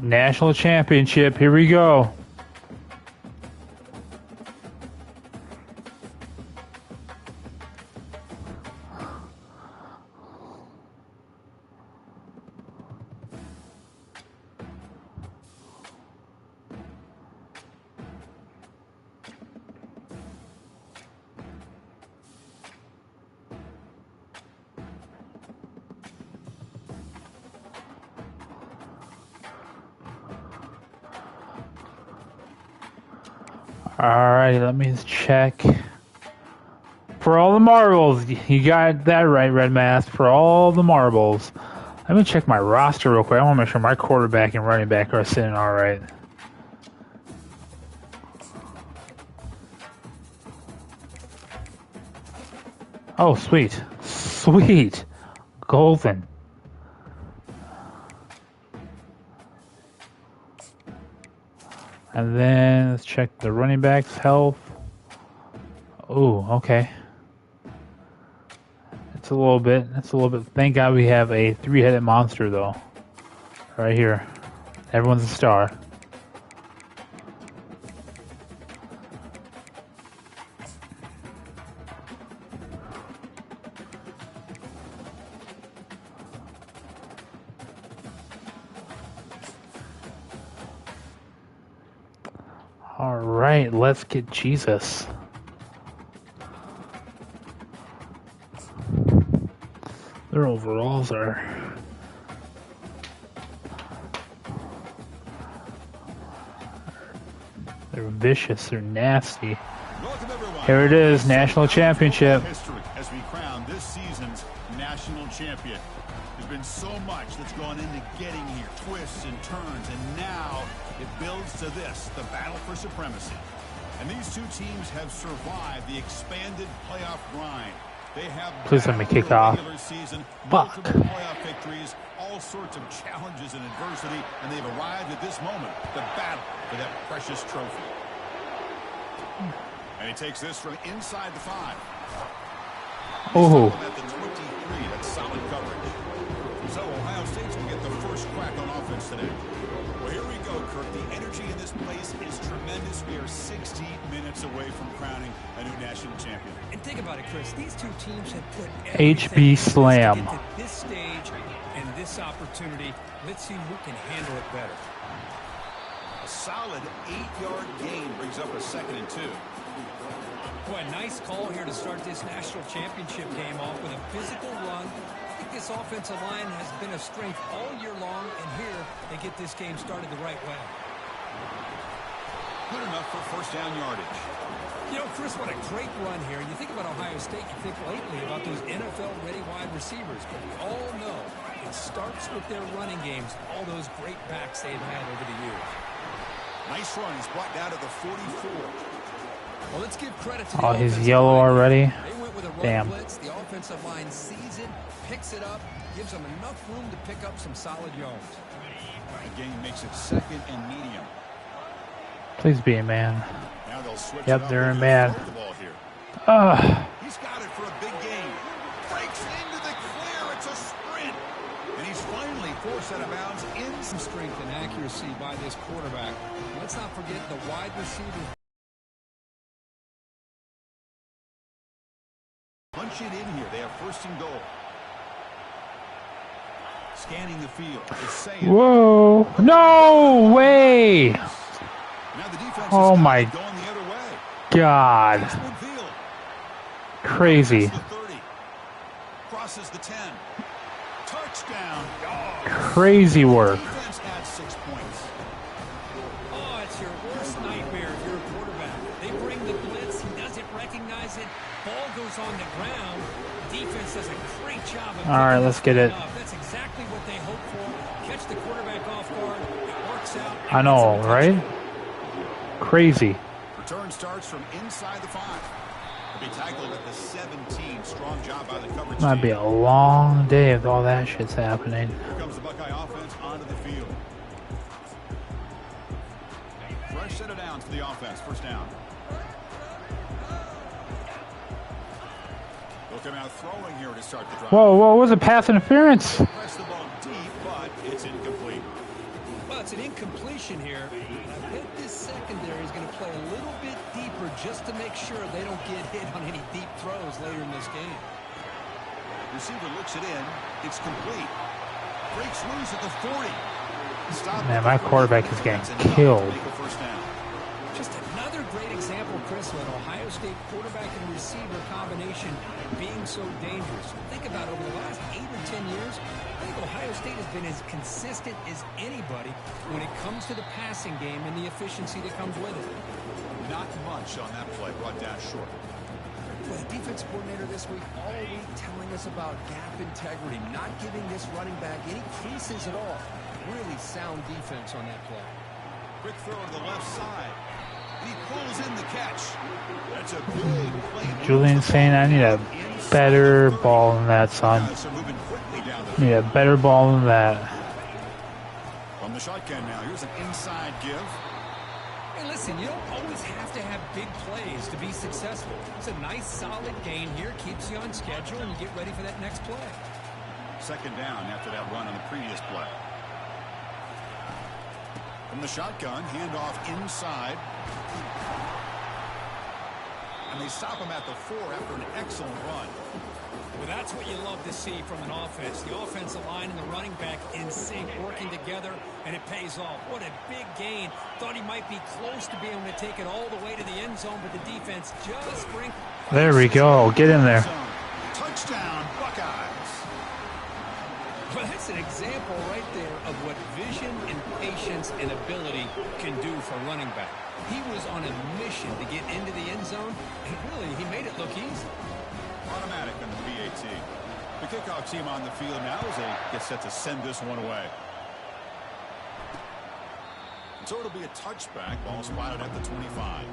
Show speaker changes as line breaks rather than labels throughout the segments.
National championship. Here we go. Alright, let me check. For all the marbles, you got that right, Red Mask. For all the marbles. Let me check my roster real quick. I want to make sure my quarterback and running back are sitting alright. Oh, sweet. Sweet. Golden. And then let's check the running back's health. Oh, okay. It's a little bit. Thank God we have a three-headed monster, though. Right here. Everyone's a star. Alright, let's get Jesus. Their overalls are... They're vicious, they're nasty. Here it is, national championship.
As we crown this season's national champion. There's been so much that's gone into getting here, twists and turns, and now it builds to this, the battle for supremacy. And these two teams have survived the expanded playoff grind. They have
please let me kick off.
Season,
Fuck.
Playoff victories, all sorts of challenges and adversity, and they've arrived at this moment, the battle for that precious trophy. And he takes this from inside the 5.
Oh.
At the 23, that's solid coverage. So Ohio State's will get the first crack on offense today. Well, here we go, Kirk. The energy in this place is tremendous. We are 60 minutes away from crowning a new national champion.
And think about it, Chris. These two teams have put
HB Slam.
to get to this stage and this opportunity. Let's see who can handle it better.
A solid 8-yard gain brings up a 2nd and 2.
Boy, a nice call here to start this national championship game off with a physical run. I think this offensive line has been a strength all year long, and here they get this game started the right way.
Good enough for first down yardage.
You know, Chris, what a great run here. And you think about Ohio State, you think lately about those NFL-ready wide receivers. But we all know it starts with their running games, all those great backs they've had over the years.
Nice run. He's brought down to the 44.
Well, let's give credit to the
he's yellow already.
They went with a run
Damn.
blitz. The offensive line sees it, picks it up, gives them enough room to pick up some solid yards.
The game makes it 2nd and medium.
Please be a man.
Now they'll switch
Yep,
it up
they're a
and
man.
throw the ball here. He's got it for a big gain. Breaks into the clear. It's a sprint. And he's finally forced out of bounds in
Some strength and accuracy by this quarterback. Let's not forget the wide receiver.
punch it in here. They have 1st and goal. Scanning the field. It's saying,
whoa. No way.
now the defense
Oh
is
my
going the other way.
God. Crazy.
The 30. Crosses the 10. Touchdown.
Crazy work.
Defense adds 6 points.
Oh, it's your worst nightmare if you're a quarterback. They bring the blitz. He doesn't recognize it. Ball goes on the ground. Defense does a great job of
all right, let's get it.
That's exactly what they hope for. Catch the quarterback off guard. It works out.
I know, right? Crazy.
Return starts from inside the 5. He'll be tackled at the 17. Strong job by the coverage
Might
team.
be a long day if all that shit's happening.
Here comes the Buckeye offense onto the field. Fresh set of downs for the offense. 1st down. They'll come out throwing here to start the drive.
Whoa, whoa, what was a pass interference?
Press the ball deep, but it's incomplete.
Well, it's an incompletion here. I bet this secondary is going to play a little bit deeper just to make sure they don't get hit on any deep throws later in this game.
Receiver looks it in. It's complete. Breaks loose at the 40. Stop.
Man, my quarterback is getting killed.
Just another great example, Chris, of an Ohio State quarterback and receiver combination being so dangerous. Think about it, over the last 8 or 10 years, I think Ohio State has been as consistent as anybody when it comes to the passing game and the efficiency that comes with it.
Not much on that play, brought down short.
Well, the defense coordinator this week all week telling us about gap integrity, not giving this running back any creases at all. Really sound defense on that play.
Quick throw to the left side. He pulls in the catch. That's a big play.
Julian's saying I need a better ball than that, son. I need a better ball than that.
From the shotgun now, here's an inside give.
Hey, listen, you don't always have to have big plays to be successful. It's a nice, solid gain here. Keeps you on schedule and you get ready for that next play.
Second down after that run on the previous play. From the shotgun, handoff inside. And they stop him at the 4 after an excellent run.
Well, that's what you love to see from an offense. The offensive line and the running back in sync, working together, and it pays off. What a big gain. Thought he might be close to being able to take it all the way to the end zone, but the defense just brings...
There we go. Get in there.
Touchdown, Buckeyes.
Well, that's an example right there of what vision and patience and ability can do for a running back. He was on a mission to get into the end zone, and really, he made it look easy.
Automatic on the PAT. The kickoff team on the field now as they get set to send this one away. So it'll be a touchback. Ball spotted at the 25.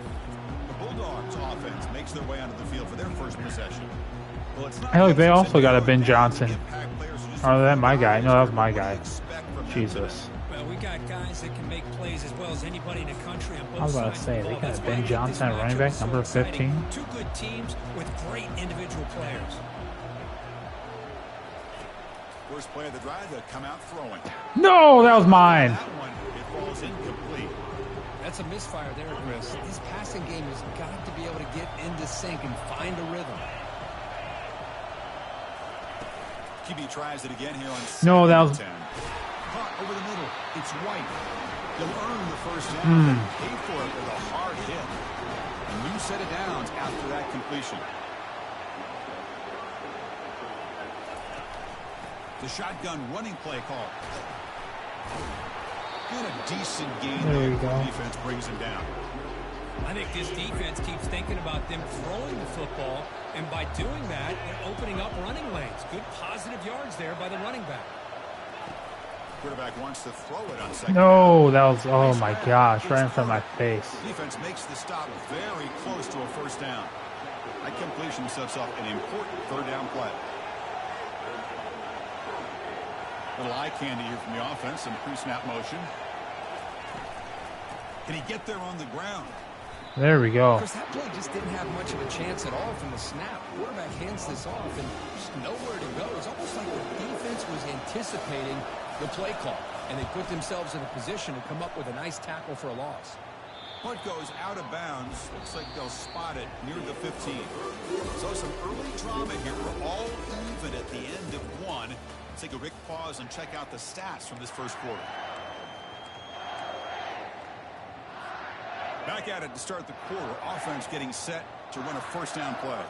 The Bulldogs offense makes their way onto the field for their first possession. Well, it's not
Hey, look, they also got a Ben Johnson. Oh, that my guy. No, that was my guy. Jesus.
Well, we got guys that can make plays as well as anybody in the country on both
I was about to say, they got a Ben Johnson at running back, number 15.
Two good teams with great individual players.
First play of the drive, they'll come out throwing.
No, that was mine.
That one, it falls incomplete.
That's a misfire there, Chris. His passing game has got to be able to get into sync and find a rhythm.
QB tries it again here on
No, that was...
10. Caught over the middle. It's White. He'll earn the first down and pay for it with a hard hit. A new set of downs after that completion. The shotgun running play call. And a decent gain
There
there.
we go.
Defense brings him down.
I think this defense keeps thinking about them throwing the football, and by doing that, they're opening up running lanes. Good positive yards there by the running back.
Quarterback wants to throw it on second.
No, that was... Oh, my gosh. Right in front of my face.
Defense makes the stop very close to a first down. That completion sets up an important third down play. Little eye candy here from the offense and pre-snap motion. Can he get there on the ground?
There we go.
Of course, that play just didn't have much of a chance at all from the snap. Quarterback hands this off, and just nowhere to go. It's almost like the defense was anticipating the play call, and they put themselves in a position to come up with a nice tackle for a loss.
Punt goes out of bounds. Looks like they'll spot it near the 15. So some early drama here. We're all even at the end of one. Let's take a quick pause and check out the stats from this first quarter. Back at it to start the quarter. Offense getting set to run a first down play.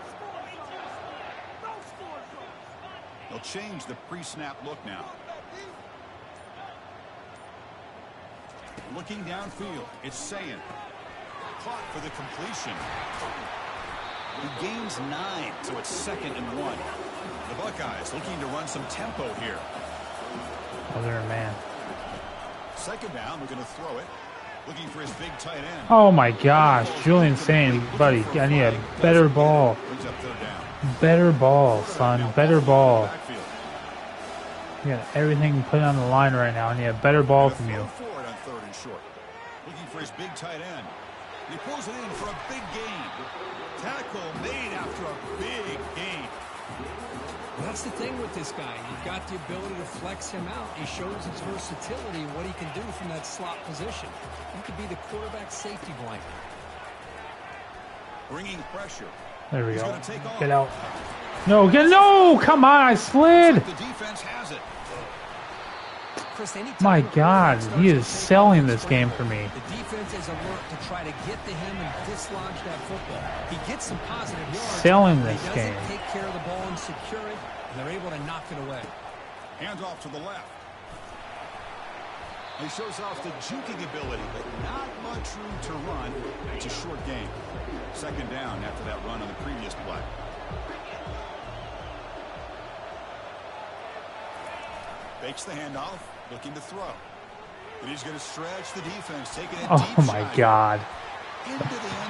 They'll change the pre-snap look now. Looking downfield. It's Sayin. Caught for the completion. He gains 9, so it's 2nd and 1. The Buckeyes looking to run some tempo here.
Other man.
Second down, we're going to throw it. Looking for his big tight end.
Oh, my gosh. Julian's saying, buddy, I need a better ball.
Brings up third down.
Better ball, son. Better ball. You got everything put on the line right now. I need a better ball from you.
Forward on 3rd and short. Looking for his big tight end. He pulls it in for a big gain. Tackle made after a big gain.
Well, that's the thing with this guy. You've got the ability to flex him out. He shows his versatility and what he can do from that slot position. He could be the quarterback safety blanket.
Bringing pressure.
There we
He's
go.
gonna take off.
Get out. No, no, come on, I slid.
The defense has it.
Chris,
My God, he is selling this game for me.
The defense is alert to try to get to him and dislodge that football. He gets some positive yards.
Selling this
he
game.
doesn't take care of the ball and secure it, and they're able to knock it away.
Hands off to the left. He shows off the juking ability, but not much room to run. It's a short game. Second down after that run on the previous play. Fakes the handoff, looking to throw. And he's going to stretch the defense, taking it deep.
Oh my God.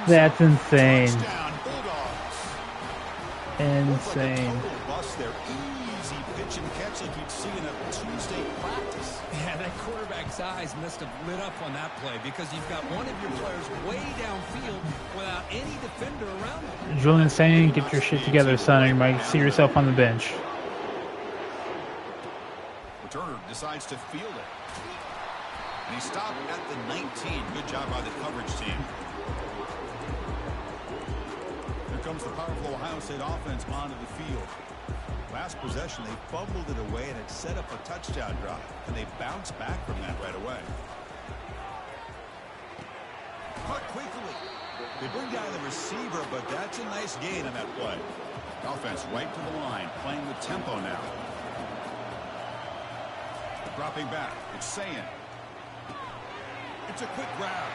That's insane.
Touchdown, Bulldogs.
Insane.
Total bust there. Easy pitch and catch like you'd see in a Tuesday practice.
Yeah, that quarterback's eyes must have lit up on that play because you've got one of your players way downfield without any defender around him.
Julian saying, get your shit together, son, or you might see yourself on the bench.
Returner decides to field it. And he stopped at the 19. Good job by the coverage team. Here comes the powerful Ohio State offense onto the field. Last possession, they fumbled it away, and it set up a touchdown drive. And they bounced back from that right away. Caught quickly. They bring down the receiver, but that's a nice gain on that play. Offense right to the line, playing with tempo now. Dropping back, it's saying. It's a quick grab.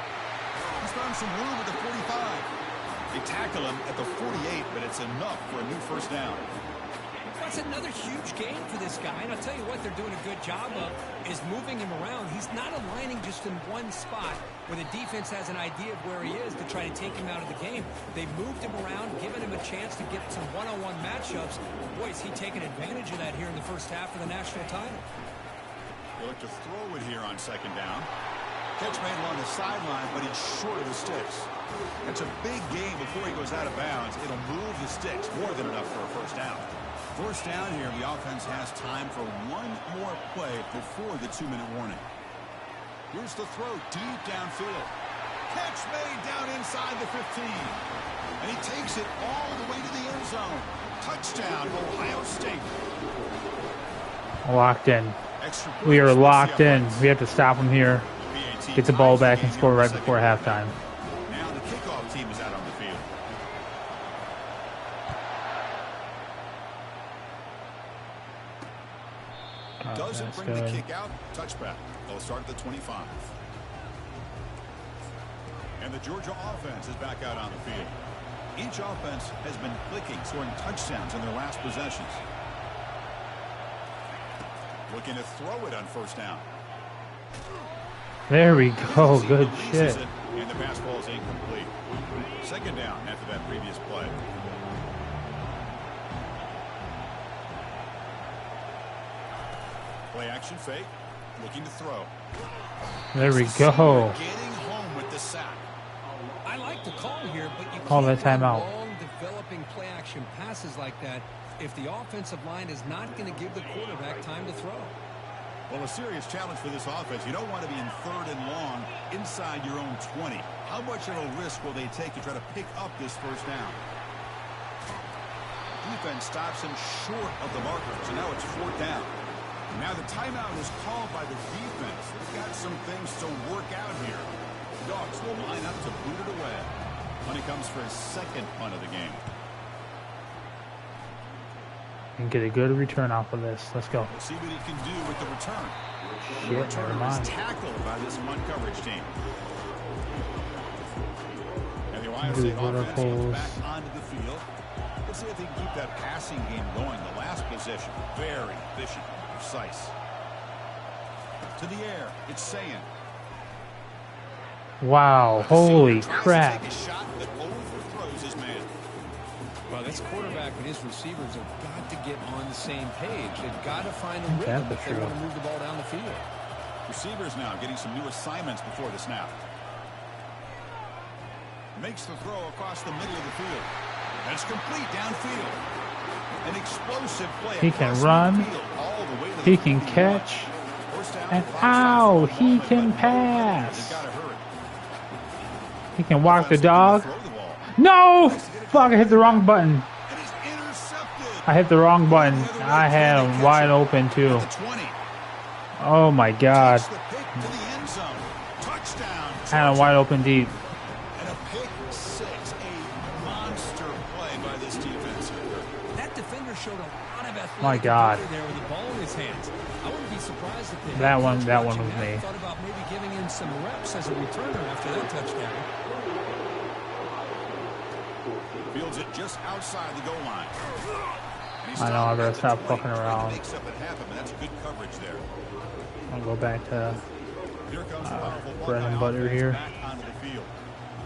He's found some room at the 45. They tackle him at the 48, but it's enough for a new first down.
That's another huge game for this guy. And I'll tell you what they're doing a good job of is moving him around. He's not aligning just in one spot where the defense has an idea of where he is to try to take him out of the game. They moved him around, given him a chance to get some one-on-one matchups. Boy, is he taking advantage of that here in the first half of the national title.
They look to throw it here on second down. Catch made along the sideline, but he's short of the sticks. That's a big game before he goes out of bounds. It'll move the sticks, more than enough for a first down. First down here, the offense has time for one more play before the 2-minute warning. Here's the throw deep downfield. Catch made down inside the 15. And he takes it all the way to the end zone. Touchdown, Ohio State.
Locked in. We are locked in. We have to stop them here. Get the ball back and score right before halftime.
Now the kickoff team is out on the field. Doesn't bring the kick out. Touchback. They'll start at the 25. And the Georgia offense is back out on the field. Each offense has been clicking, scoring touchdowns in their last possessions. Looking to throw it on first down.
There we go. Good shit.
And the pass ball is incomplete. Second down after that previous play. Play action fake. Looking to throw.
There we go.
Getting home with the sack.
I like the call here, but you
Call that
can't run
timeout.
long developing play action passes like that if the offensive line is not going to give the quarterback time to throw.
Well, a serious challenge for this offense. You don't want to be in third and long inside your own 20. How much of a risk will they take to try to pick up this first down? Defense stops him short of the marker, so now it's fourth down. Now the timeout is called by the defense. They've got some things to work out here. The Dogs will line up to boot it away. Money comes for his second punt of the game.
And get a good return off of this. Let's go.
We'll see what he can do with the return.
Shit,
The
never
returner
mind.
is tackled by this punt coverage team. And the Ohio State offense comes back onto the field. Let's see if they can keep that passing game going. The last possession, very efficient, precise. To the air, it's saying.
Wow, holy crap.
Take a shot that overthrows his man.
Well, this quarterback and his receivers have got to get on the same page. They've got to find a rhythm if they want to move the ball down the field.
Receivers now getting some new assignments before the snap. Makes the throw across the middle of the field. That's complete downfield. An explosive play.
He can
across
run.
midfield, all the way to the
He can
40-yard
catch.
line. First down,
And
clock's
ow,
out for the
he
moment,
can
but no penalty.
pass.
They've gotta hurry.
He can walk the
Offense looking to
dog.
throw the ball.
No! Fuck, I hit the wrong button.
And he's intercepted.
I hit the wrong button.
The other way,
I had
can they
him
catch
wide
it?
open too.
At the 20.
Oh my god.
Takes the pick to the end zone. Touchdown.
I had him wide open deep.
And a pick six. A monster play by this defense.
That defender showed a lot of athletic
My God.
ability there with the ball in his hands. I wouldn't be surprised if they
That
had
one
coach
was
watching
me.
thought about maybe giving him some reps as a returner after that touchdown.
Fields it just outside the goal line.
I know, I better stop fucking around.
Makes up and happen, but that's good coverage there.
I'll go back to
Here comes the powerful
bread and
Buckeye
butter
offense
here.
back onto the field.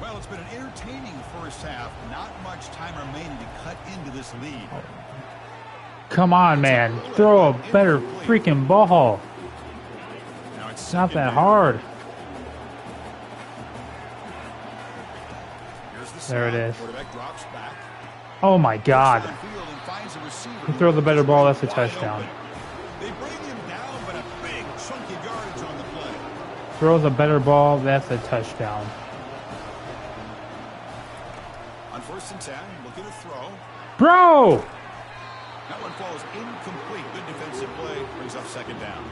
Well, it's been an entertaining first half. Not much time remaining to cut into this lead.
Come on, man. Throw a better freaking ball.
Now
It's not that hard. There it is.
Quarterback drops back.
Oh my god.
Downfield and finds a receiver.
You throw the better ball, that's a touchdown.
They bring him down, but a big chunky yardage on the play.
Throws a better ball, that's a touchdown.
On 1st and 10, looking to throw.
Bro!
That one falls incomplete. Good defensive play. Brings up 2nd down.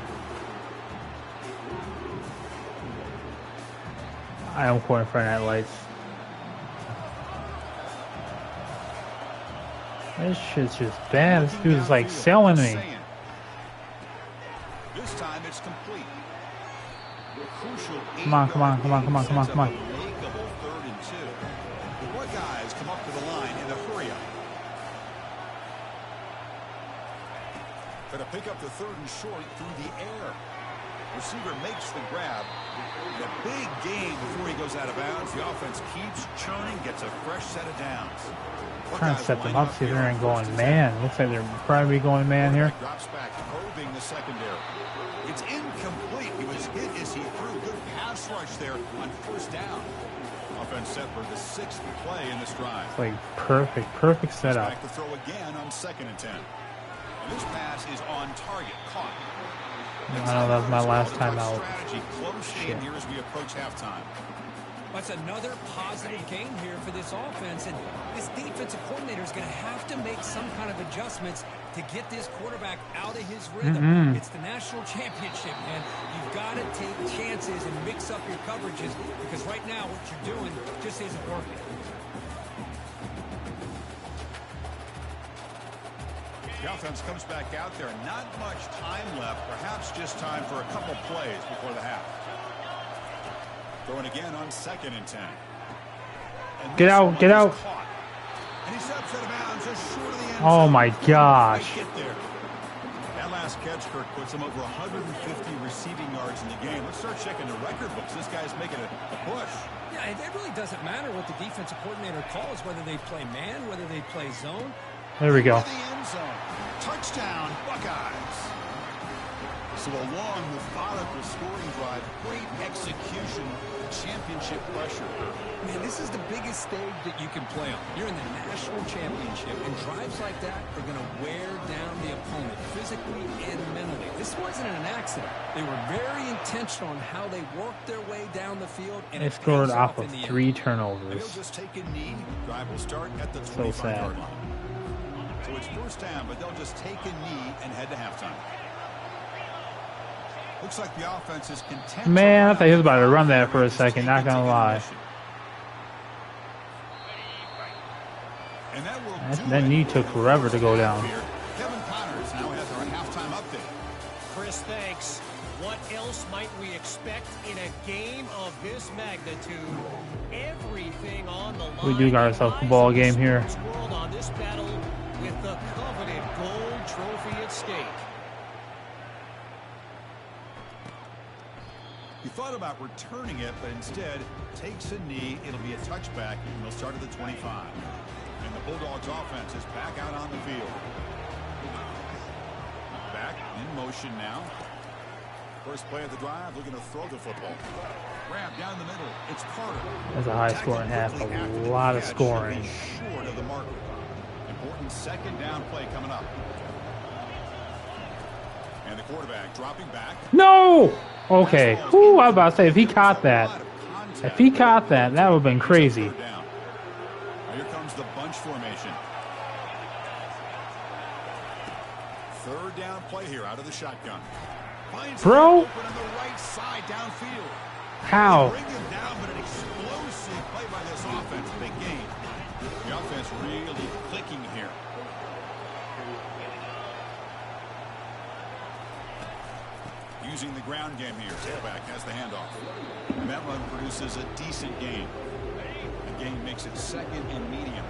I am caught in front of that lights. This shit's just bad. This dude's like selling me.
This time it's complete. Crucial.
Come on, come on, come on, come on, come on, come on.
Makeable 3rd and 2. The Buckeyes come up to the line in the hurry up. Gonna pick up the 3rd and short through the air. Receiver makes the grab. And a big gain before he goes out of bounds. The offense keeps churning, gets a fresh set of downs.
Trying to set them up, see if they're going man. Looks like they're probably going man here.
Drops back, probing the secondary. It's incomplete. He was hit as he threw. Good pass rush there on 1st down. Offense set for the 6th play in this drive.
It's like perfect setup.
Back to throw again on 2nd and 10. And this pass is on target, caught.
I know that was my last time out.
Strategy close in here as we approach halftime.
That's another positive gain here for this offense, and this defensive coordinator is going to have to make some kind of adjustments to get this quarterback out of his rhythm. It's the national championship, man. You've got to take chances and mix up your coverages, because right now what you're doing just isn't working.
The offense comes back out there. Not much time left. Perhaps just time for a couple plays before the half. Throwing again on 2nd and 10. And
Get out, get out.
Caught. And he steps out of bounds just short of the end
Oh
zone.
my gosh.
Get there. That last catch, Kirk, puts him over 150 receiving yards in the game. Let's start checking the record books. This guy's making a push.
Yeah, it really doesn't matter what the defensive coordinator calls, whether they play man, whether they play zone.
There we go.
To the end zone. Touchdown, Buckeyes. So a long, methodical scoring drive, great execution, championship pressure.
Man, this is the biggest stage that you can play on. You're in the national championship, and drives like that are going to wear down the opponent physically and mentally. This wasn't an accident. They were very intentional on how they worked their way down the field, and
They
it
scored
pays
off
off
of
in the
3
end.
They'll
turnovers.
just take a knee. Drive will start at the
So sad.
25-yard line. So it's 1st down, but they'll just take a knee and head to halftime. Looks like the offense is content.
Man, I thought he was about to run that for a second, not gonna lie.
And that will
That knee took forever to go down.
Kevin Connors now has our halftime update.
Chris, thanks. What else might we expect in a game of this magnitude? Everything on the line.
We do got ourselves a ball game here.
World on this battle with the coveted gold trophy at stake.
He thought about returning it, but instead takes a knee. It'll be a touchback, and they'll start at the 25. And the Bulldogs offense is back out on the field. Back in motion now. First play of the drive, looking to throw the football. Grab down the middle. It's Carter.
That's a high scoring half. A lot of scoring.
Short of the marker. And Important second down play coming up. And the quarterback dropping back.
No! Okay. Ooh, I was about to say, if he caught that, that would have been crazy.
Now here comes the bunch formation. Third down play here out of the shotgun.
Bro?
Open on the right side downfield.
How?
Bring him down, but an explosive play by this offense. Big gain. The offense really clicking here. Using the ground game here. Tailback has the handoff. And that run produces a decent gain. The gain makes it second and medium.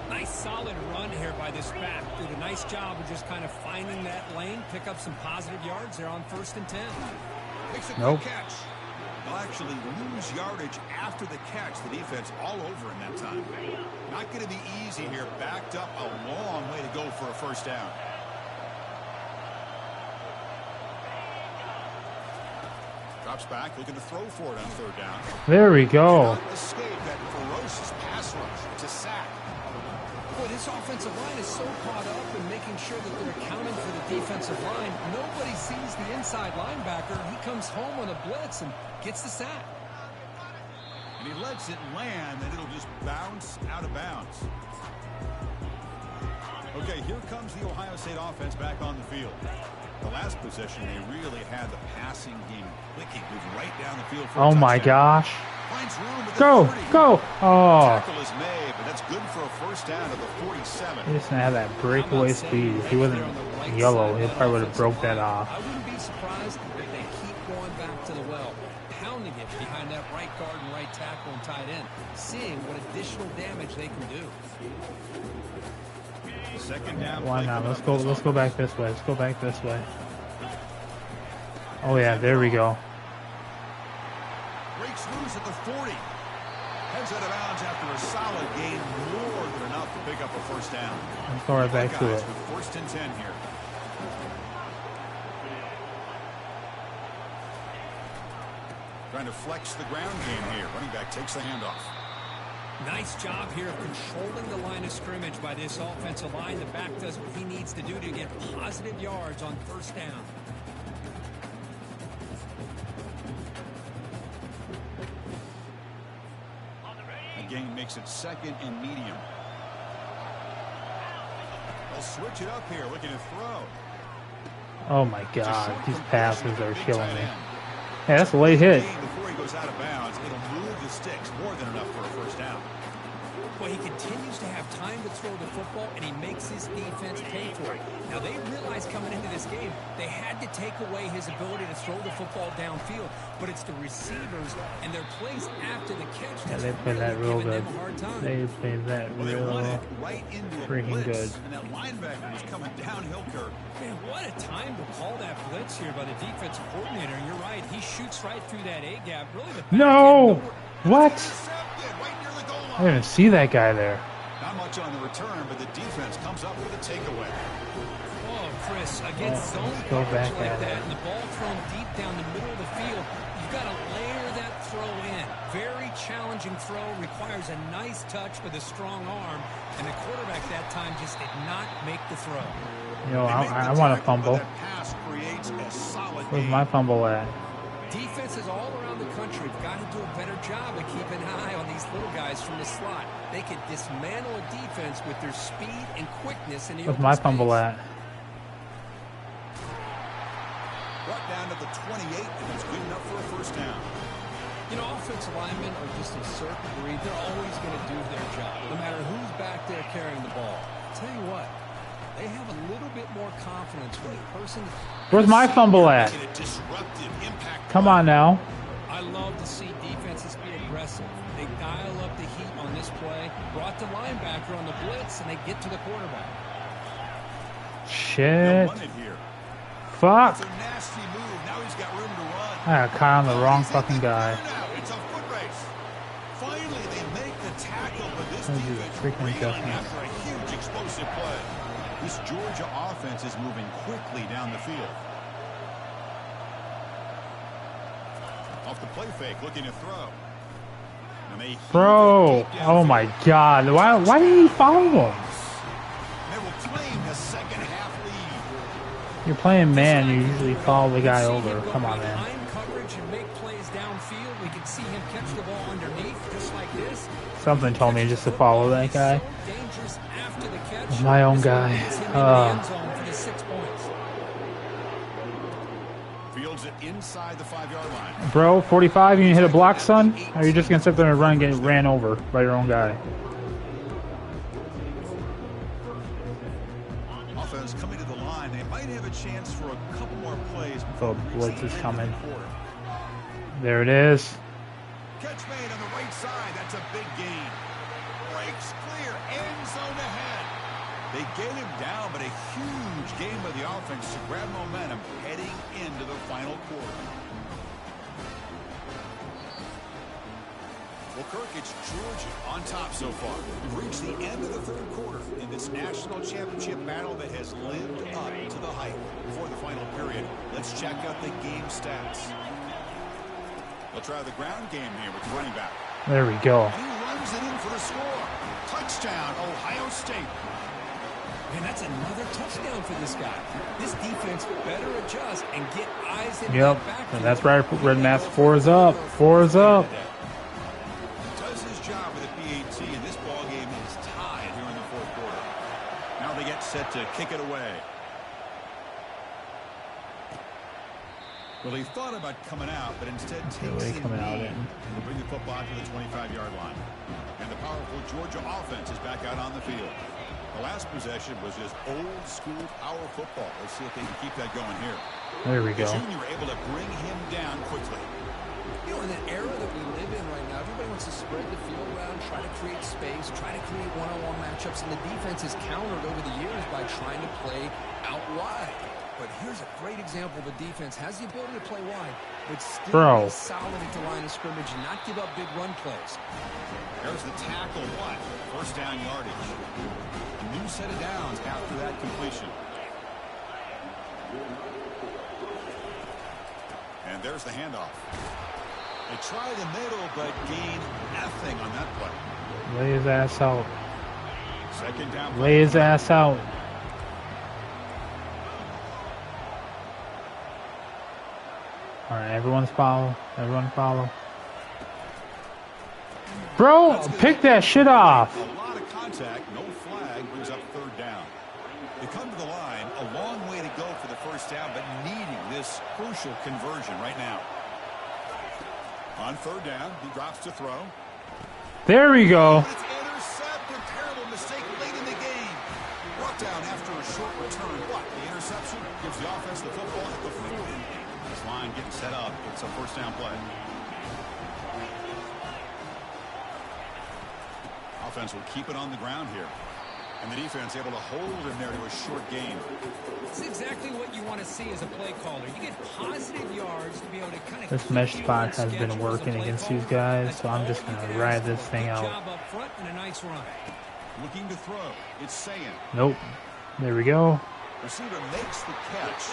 Nice solid run here by this back. Did a nice job of just kind of finding that lane, pick up some positive yards there on 1st and 10.
Makes a
Nope.
good catch. They'll actually lose yardage after the catch. The defense all over in that time. Not going to be easy here. Backed up a long way to go for a first down. Drops back, looking to throw for it on third down.
There we go.
Escape that ferocious pass rush to sack.
Boy, this offensive line is so caught up in making sure that they're accounting for the defensive line. Nobody sees the inside linebacker. He comes home on a blitz and gets the sack.
And he lets it land, and it'll just bounce out of bounds. Okay, here comes the Ohio State offense back on the field. The last possession, they really had the passing game clicking, moving right down the field for a
Oh my
touchdown.
gosh.
Finds room at the
Go,
30.
go. Oh.
Tackle is made, but that's good for a first down to the 47.
He just didn't have that breakaway speed. If he wasn't yellow, he probably would have broke that off.
I wouldn't be surprised if they keep going back to the well, pounding it behind that right guard and right tackle and tight end, seeing what additional damage they can do.
Second down.
Why
play
not?
coming
Let's
up
go.
in this
Let's go
offense.
back this way. Let's go back this way. Oh yeah, there we go.
Breaks loose at the 40. Heads out of bounds after a solid gain, more than enough to pick up a first down.
Let's go right back to
Buckeyes
it.
with 1st and 10 here. Trying to flex the ground game here. Running back takes the handoff.
Nice job here of controlling the line of scrimmage by this offensive line. The back does what he needs to do to get positive yards on 1st down.
Gain makes it second and medium. They'll switch it up here, looking to throw.
Oh my God, these passes are killing me.
End.
Hey, that's a late hit.
Before he goes out of bounds, it'll move the sticks, more than enough for a first down.
Well, he continues to have time to throw the football, and he makes his defense pay for it. Now, they realized coming into this game, they had to take away his ability to throw the football downfield, but it's the receivers and their plays after the catch
Yeah,
that's
they played that real
giving
good.
them a hard time.
They played that
Well, they won
real
it right into a
freaking
blitz,
good.
and that linebacker was coming downhill, Kirk.
Man, what a time to call that blitz here by the defensive coordinator. And you're right, he shoots right through that A-gap. Really, the back
No!
end,
What?
Intercepted right near the goal line.
I didn't even see that guy there.
Not much on the return, but the defense comes up with a takeaway.
Oh, Chris, against zone
let's go
coverage
back
like
at
that,
it.
and the ball thrown deep down the middle of the field, you've got to layer that throw in. Very challenging throw, requires a nice touch with a strong arm, and the quarterback that time just did not make the throw.
Yo,
They make the
I want a
tackle, but
fumble.
that pass creates a solid
Where's
gain.
my fumble at?
Defenses all around the country have got to do a better job of keeping an eye on these little guys from the slot. They can dismantle a defense with their speed and quickness in the
Where's
open
my
space.
fumble at?
Brought down to the 28, and it's good enough for a first down.
You know, offensive linemen are just a certain breed. They're always going to do their job, no matter who's back there carrying the ball. I'll tell you what, they have a little bit more confidence when the person...
Where's my fumble at?
In a disruptive impact.
Come on now.
I love to see defenses be aggressive. They dial up the heat on this play, brought the linebacker on the blitz, and they get to the quarterback.
They'll
Shit.
run it here.
Fuck.
It's a nasty move. Now he's got room to run.
I got caught on the wrong fucking guy.
It's a foot race. Finally, they make the tackle, but this
Those are
defense
freaking
reeling
adjustments.
after a huge explosive play. This Georgia offense is moving quickly down the field. Off the play fake, looking to throw. And they
Bro.
deep
Oh
downfield.
my God. Why did he follow him? You're playing man, you usually follow the guy over. Come on, man.
Behind coverage and make plays downfield. We can see him catch the ball underneath, just like this.
Something told me just to follow that guy.
So dangerous after the catch.
My own guy.
Fields it inside the 5-yard line.
Bro, 45, you hit a block, son? Or are you just going to sit there and run and get ran over by your own guy?
Offense coming to the line. They might have a chance for a couple more plays.
Oh, blitz is coming. There it is.
Catch made on the right side. That's a big gain. Breaks clear. End zone ahead. They get him down, but a huge game by the offense to grab momentum heading into the final quarter. Well, Kirk, it's Georgia on top so far. We've reached the end of the third quarter in this national championship battle that has lived up to the hype. Before the final period, let's check out the game stats. They'll try the ground game here with the running back.
There we go.
And he runs it in for the score. Touchdown, Ohio State.
And that's another touchdown for this guy. This defense better adjust and get eyes in
Yep,
the back.
and that's right. Red Mask 4 is up. 4 is up.
Does his job with a PAT, and this ball game is tied here in the fourth quarter. Now they get set to kick it away. Well, he thought about coming out, but instead takes the knee to bring the football to the 25-yard line. And the powerful Georgia offense is back out on the field. The last possession was just old-school power football. Let's see if they can keep that going here.
There we go.
The junior able to bring him down quickly.
You know, in the era that we live in right now, everybody wants to spread the field around, try to create space, try to create one-on-one matchups, and the defense has countered over the years by trying to play out wide. But here's a great example. The defense has the ability to play wide, but still be solid at the line of scrimmage and not give up big run plays.
There's the tackle. What? First down yardage. A new set of downs after that completion. And there's the handoff. They try the middle, but gain nothing on that play.
Lay his ass out.
Second down.
Lay his ass out. All right, everyone's follow. Everyone follow. Bro, pick that shit off.
A lot of contact, no flag, brings up third down. They come to the line, a long way to go for the first down, but needing this crucial conversion right now. On third down, he drops to throw.
There we go.
It's intercepted. Terrible mistake late in the game. Brought down after a short return. What? The interception gives the offense the football at the 50. This line getting set up. It's a first down play. Offense will keep it on the ground here. And the defense able to hold him there to a short gain.
It's exactly what you want to see as a play caller. You get positive yards to be able to kind of...
This mesh spot has been working against these guys, so I'm just going to ride this thing out.
Job up front and a nice run.
Looking to throw. It's saying.
Nope. There we go.
Receiver makes the catch.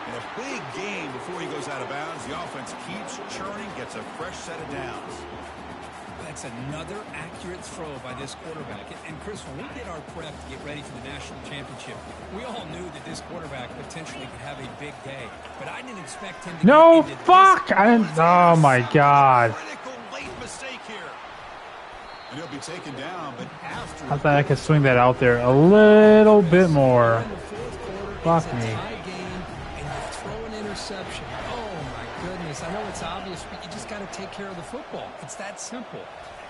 And a big gain before he goes out of bounds. The offense keeps churning, gets a fresh set of downs.
That's another accurate throw by this quarterback. And Chris, when we did our prep to get ready for the national championship, we all knew that this quarterback potentially could have a big day. But I didn't expect him to
No,
get into
fuck!
this.
I didn't. Oh my god.
Critical late mistake here. And he'll be taken down, but after
I thought I could swing that out there a little bit more.
In the fourth quarter,
Fuck
it's a
me.
tie game, and you throw an interception. Oh my goodness! I know it's obvious, but you just got to take care of the football. It's that simple.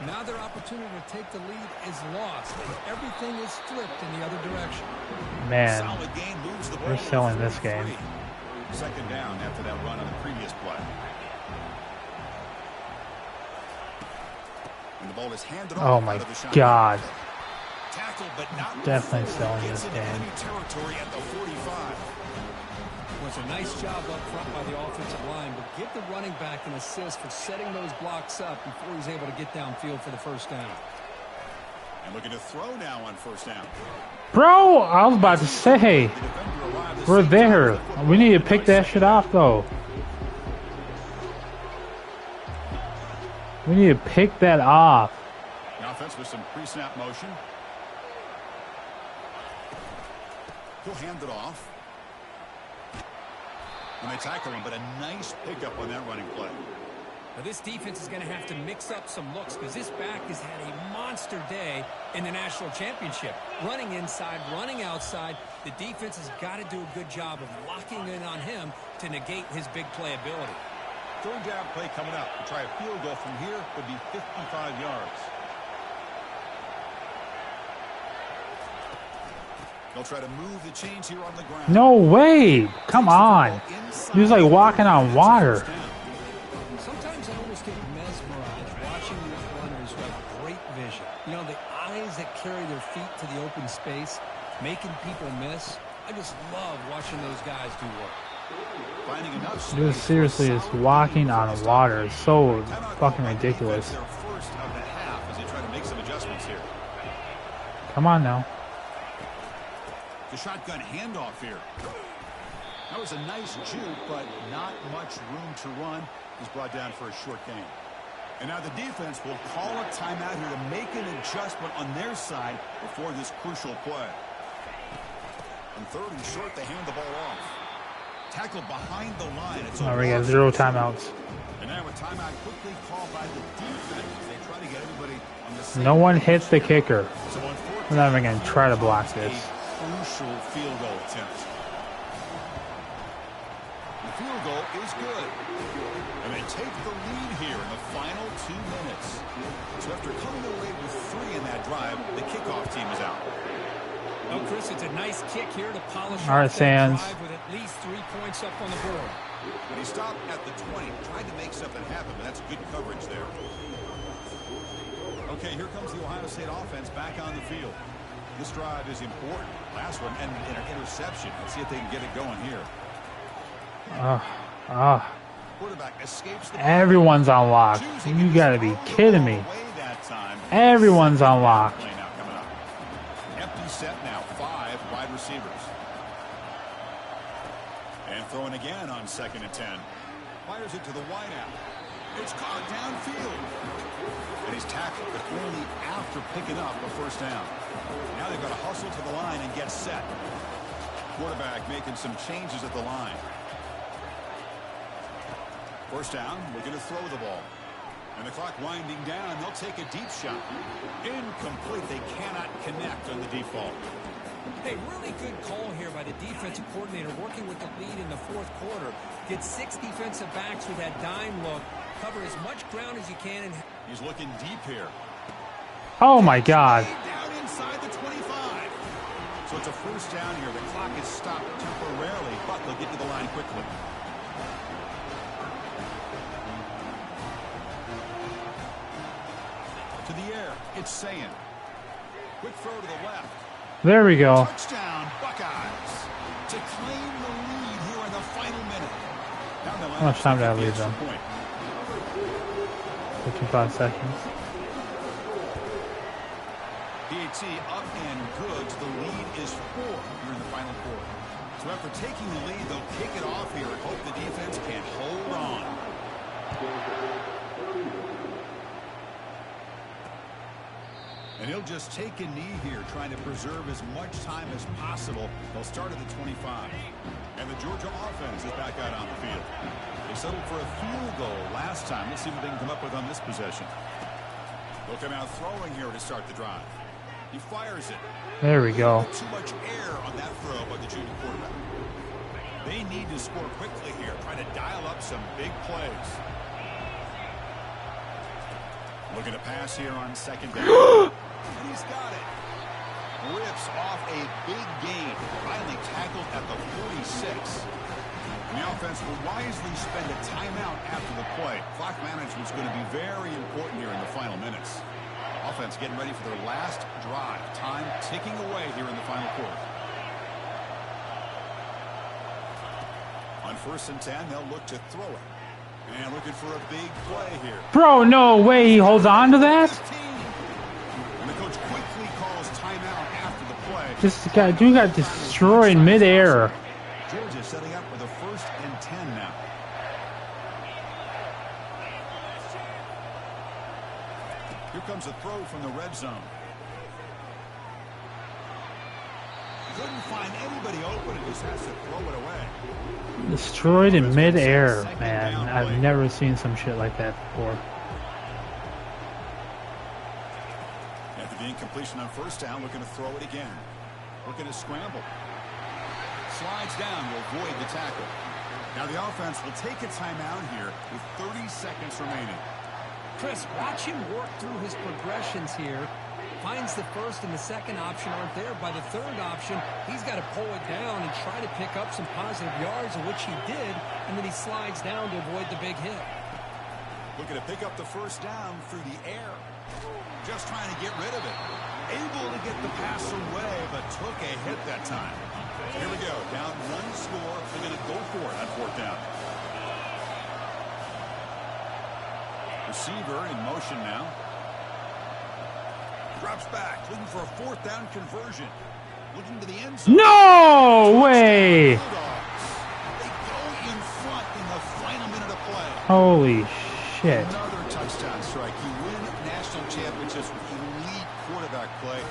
Now their opportunity to take the lead is lost, and everything is flipped in the other direction.
Man,
solid gain moves the ball
we're still in
over
this
3.
game.
Second down after that run on the previous play. And the ball is handed
Oh
off
my
out of the shotgun.
god.
Tackled, but not
Definitely
before
still in
he gets
this
into
game.
enemy territory at the 45.
Was a nice job up front by the offensive line, but give the running back an assist for setting those blocks up before he's able to get downfield for the first down.
And looking to throw now on first down.
Bro, I was about to say,
The defender arrived the
we're
same
there.
time the
We need to
football
pick that shit off, though. We need to pick that off.
The offense with some pre-snap motion. He'll hand it off. And they tackle him, but a nice pickup on that running play.
Now this defense is going to have to mix up some looks because this back has had a monster day in the national championship. Running inside, running outside. The defense has got to do a good job of locking in on him to negate his big play ability.
Third down play coming up. To try a field goal from here would be 55 yards. They'll try to move the chains here on the ground.
No way! Come on. He was like walking on water.
Sometimes I almost get mesmerized watching these runners who have great vision. You know, the eyes that carry their feet to the open space, making people miss. I just love watching those guys do work.
Finding enough
Dude, seriously, is walking on water. It's so fucking ridiculous.
Their first of the half as they try to make some adjustments here.
Come on now.
The shotgun handoff here. That was a nice juke, but not much room to run. He's brought down for a short gain. And now the defense will call a timeout here to make an adjustment on their side before this crucial play. On third and short, they hand the ball off. Tackle behind the line. It's
Oh, we got 0 timeouts.
And now a timeout quickly called by the defense as they try to get everybody on the same.
No one hits the kicker.
So on fourth
I'm not even going to try to block this.
crucial field goal attempt. The field goal is good. And they take the lead here in the final 2 minutes. So after coming away with 3 in that drive, the kickoff team is out.
Well, Chris, it's a nice kick here to polish
All right,
off that
Sands.
drive with at least 3 points up on the board.
But he stopped at the 20, tried to make something happen, but that's good coverage there. Okay, here comes the Ohio State offense back on the field. This drive is important. Last one ended in an interception. Let's see if they can get it going here. Quarterback escapes the
Everyone's on lock. You gotta be kidding me. Everyone's on lock.
Play now coming up. Empty set now, 5 wide receivers. And throwing again on 2nd and 10. Fires it to the wideout. It's caught downfield. And he's tackled, but only after picking up a first down. Now they've got to hustle to the line and get set. Quarterback making some changes at the line. First down, looking to throw the ball. And the clock winding down, they'll take a deep shot. Incomplete, they cannot connect on the default.
Hey, really good call here by the defensive coordinator working with the lead in the 4th quarter. Get 6 defensive backs with that dime look. Cover as much ground as you can. And
he's looking deep here.
Oh my God.
Down inside the 25. So it's a first down here. The clock is stopped temporarily, but they'll get to the line quickly. To the air, it's Sayin. Quick throw to the left.
There we go.
Touchdown, Buckeyes. To claim the lead here in the final minute.
How much time did I leave them? 55 seconds.
PAT up and good. The lead is 4 here in the final quarter. So after taking the lead, they'll kick it off here and hope the defense can hold on. And he'll just take a knee here, trying to preserve as much time as possible. They'll start at the 25. And the Georgia offense is back out on the field. They settled for a field goal last time. Let's see what they can come up with on this possession. They'll come out throwing here to start the drive. He fires it.
There we go.
Too much air on that throw by the junior quarterback. They need to score quickly here, trying to dial up some big plays. Looking to pass here on 2nd down. And he's got it. Rips off a big gain. Finally tackled at the 46. And the offense will wisely spend a timeout after the play. Clock management is going to be very important here in the final minutes. Offense getting ready for their last drive. Time ticking away here in the final quarter. On 1st and 10, they'll look to throw it. And looking for a big play here.
Bro, no way he holds on to that?
And the coach quickly calls timeout after the play.
This dude got destroyed midair.
Georgia setting up with a 1st and 10 now. Here comes a throw from the red zone. Couldn't find anybody open and just has to throw it away.
Destroyed in midair, man. I've never seen some shit like that before.
After the incompletion on first down, looking to throw it again. Looking to scramble. Slides down to avoid the tackle. Now the offense will take a timeout here with 30 seconds remaining.
Chris, watch him work through his progressions here. Finds the first and the second option aren't there. By the third option, he's got to pull it down and try to pick up some positive yards, of which he did, and then he slides down to avoid the big hit.
Looking to pick up the first down through the air. Just trying to get rid of it. Able to get the pass away, but took a hit that time. Here we go. Down one score. They're going to go for it on fourth down. Receiver in motion now. Drops back, looking for a fourth down conversion. Looking to the end zone.
No way!
They go in front in the final minute of play.
Holy shit.
Another touchdown strike. You win national championships with elite quarterback play.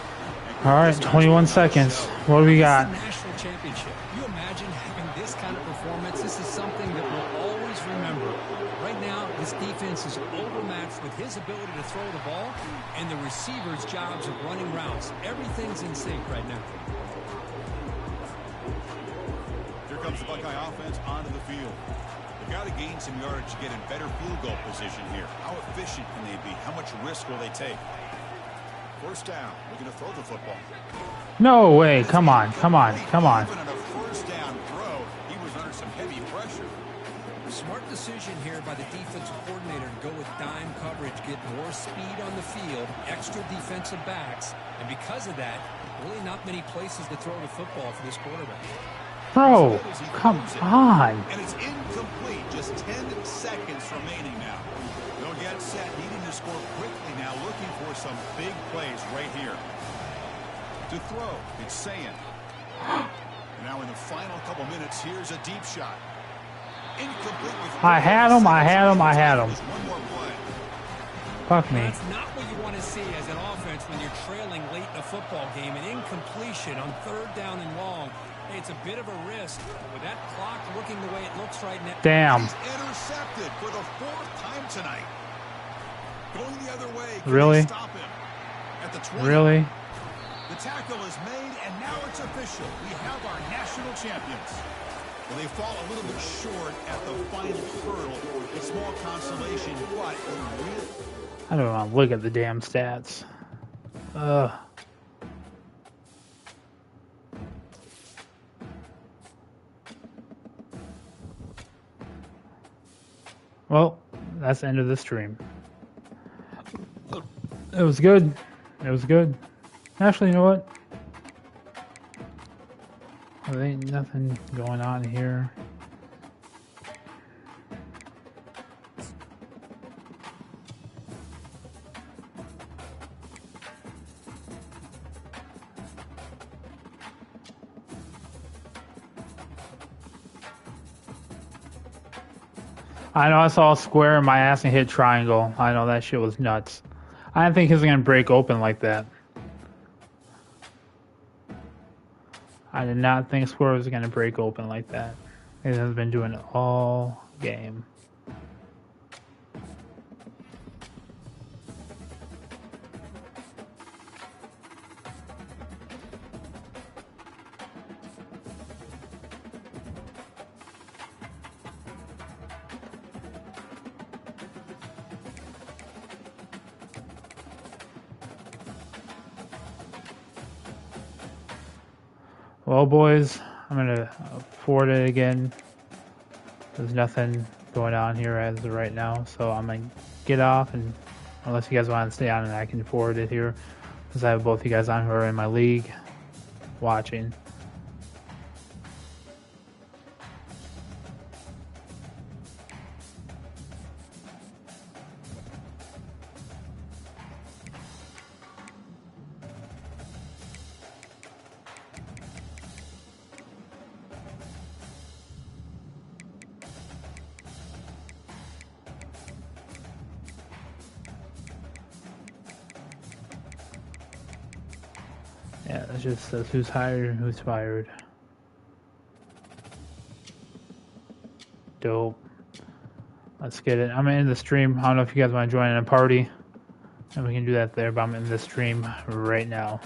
All right, 21 seconds. What do we got?
National championship. You imagine having this kind of performance? This is something that we'll always remember. Right now, this defense is overmatched with his ability to throw the ball and the receivers' jobs of running routes. Everything's in sync right now.
Here comes the Buckeye offense onto the field. They've got to gain some yardage to get in better field goal position here. How efficient can they be? How much risk will they take? First down. We're going to throw the football.
No way. Come on. Come on. Come on.
Even on a first down throw, he was under some heavy pressure.
Smart decision here by the defensive coordinator to go with dime coverage, get more speed on the field, extra defensive backs, and because of that, really not many places to throw the football for this quarterback.
Bro, come on.
And it's incomplete. Just 10 seconds remaining now. They'll get set, needing to score quickly now, looking for some big plays right here. To throw, it's saying. Now in the final couple minutes, here's a deep shot.
I had him, I had him, I had him. Fuck me.
That's not what you want to see as an offense when you're trailing late in a football game. An incompletion on third down and long. Hey, it's a bit of a risk. With that clock looking the way it looks right now.
Damn.
He's intercepted for the fourth time tonight. Going the other way.
Really?
Stop him at the 20.
Really?
The tackle is made, and now it's official. We have our national champions. Well, they fall a little bit short at the final hurdle. A small consolation, but really...
I don't want to look at the damn stats. Ugh. Well, that's the end of the stream. It was good. It was good. Actually, you know what? There ain't nothing going on here. I know I saw a square in my ass and hit triangle. I know that shit was nuts. I didn't think he was gonna break open like that. I did not think square was gonna break open like that. It has been doing it all game. Well, boys, I'm gonna forward it again. There's nothing going on here as of right now, so I'm gonna get off, and unless you guys want to stay on, and I can forward it here, because I have both you guys on who are in my league watching. Yeah, It just says who's hired and who's fired. Dope. Let's get it. I'm in the stream. I don't know if you guys want to join in a party. And we can do that there, but I'm in the stream right now.